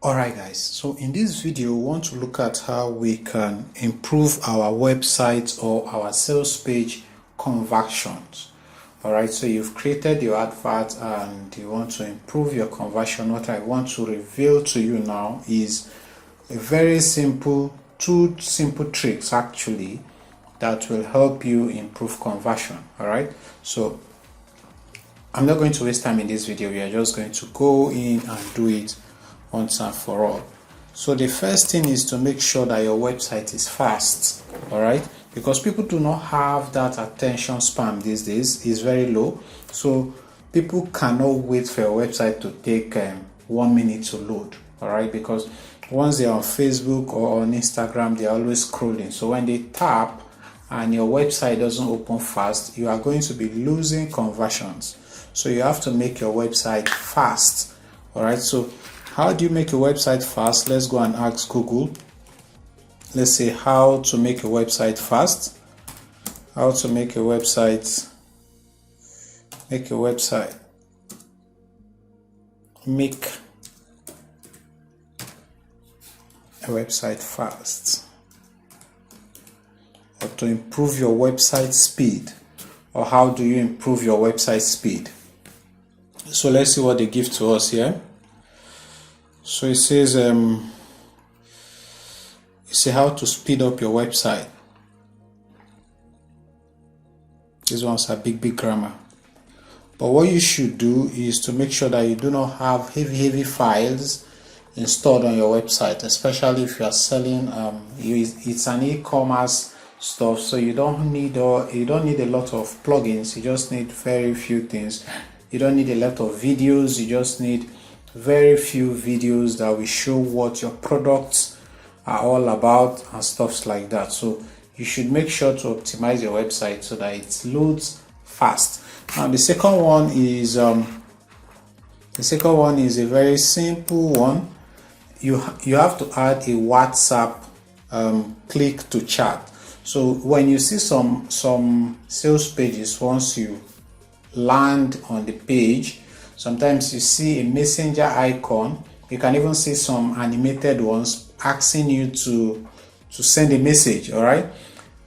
Alright guys, so in this video we want to look at how we can improve our website or our sales page conversions. Alright, so you've created your advert and you want to improve your conversion. What I want to reveal to you now is a very simple, two simple tricks actually that will help you improve conversion. Alright, so I'm not going to waste time in this video. We are just going to go in and do it once and for all. So the first thing is to make sure that your website is fast. All right, because people do not have that attention span these days. Is very low, so people cannot wait for your website to take 1 minute to load. All right, because once they're on Facebook or on Instagram, they're always scrolling. So when they tap and your website doesn't open fast, you are going to be losing conversions. So you have to make your website fast. All right, so how do you make a website fast? Let's go and ask Google. Let's say how to make a website fast. How to make a website. Make a website fast. Or to improve your website speed. Or how do you improve your website speed? So let's see what they give to us here. So it says, you see how to speed up your website. These ones are big grammar. But what you should do is to make sure that you do not have heavy files installed on your website, especially if you are selling. It's an e-commerce stuff, so you don't need a lot of plugins. You just need very few things. You don't need a lot of videos. You just need very few videos that will show what your products are all about and stuff like that. So you should make sure to optimize your website so that it loads fast. Now the second one is a very simple one. You have to add a WhatsApp click to chat. So when you see some sales pages, once you land on the page, sometimes you see a messenger icon. You can even see some animated ones asking you to send a message. All right,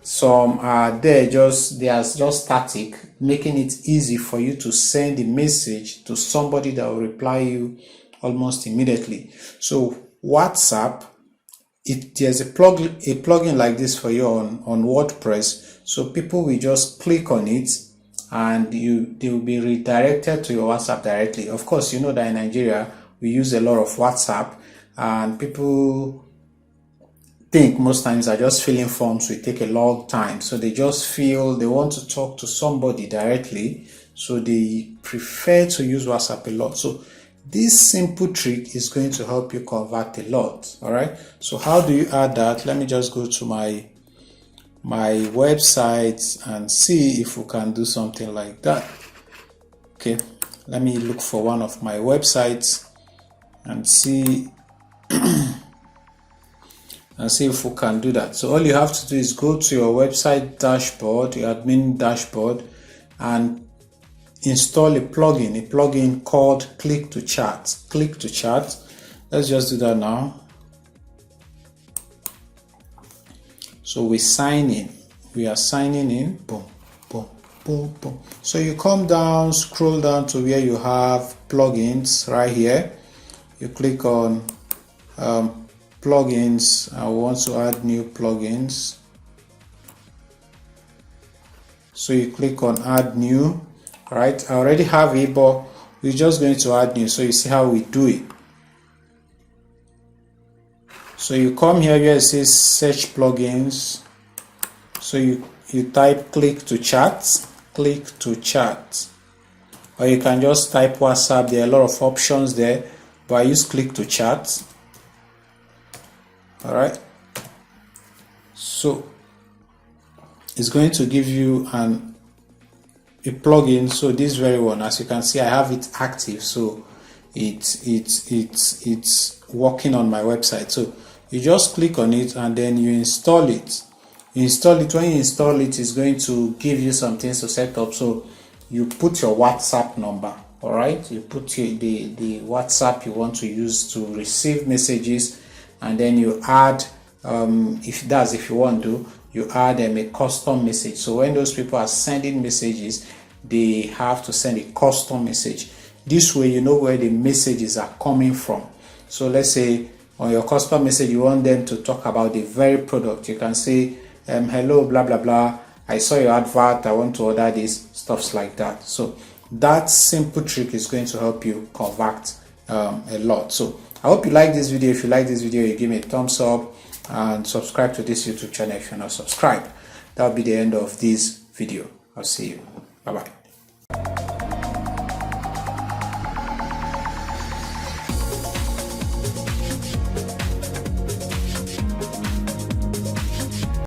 some are there they are just static, making it easy for you to send a message to somebody that will reply you almost immediately. So WhatsApp, there's a plugin like this for you on WordPress, so people will just click on it and they will be redirected to your WhatsApp directly. Of course, you know that in Nigeria we use a lot of WhatsApp, and people think most times that just filling forms will take a long time, so they just feel they want to talk to somebody directly, so they prefer to use WhatsApp a lot. So this simple trick is going to help you convert a lot. All right, so how do you add that? Let me just go to my website and see if we can do something like that. Okay, let me look for one of my websites and see if we can do that. So all you have to do is go to your website dashboard, your admin dashboard, and install a plugin called click to chat. Let's just do that now. So we are signing in. Boom. So you come down, scroll down to where you have plugins right here. You click on plugins. I want to add new plugins. So you click on add new. All right, I already have it, but we're just going to add new. So you see how we do it. So you come here where it says search plugins. So you type click to chat, or you can just type WhatsApp. There are a lot of options there, but I use click to chat. All right, so it's going to give you a plugin. So this very one, as you can see, I have it active, so it's working on my website. So you just click on it and then you install it. When you install it, it's going to give you some things to set up. So you put your WhatsApp number. All right, you put the WhatsApp you want to use to receive messages, and then you add if you want to, you add a custom message. So when those people are sending messages, they have to send a custom message. This way you know where the messages are coming from. So let's say on your custom message you want them to talk about the very product. You can say hello, blah blah blah, I saw your advert, I want to order this, stuffs like that. So that simple trick is going to help you convert a lot. So I hope you like this video. If you like this video, you give me a thumbs up and subscribe to this YouTube channel if you're not subscribed. That'll be the end of this video. I'll see you. Bye bye.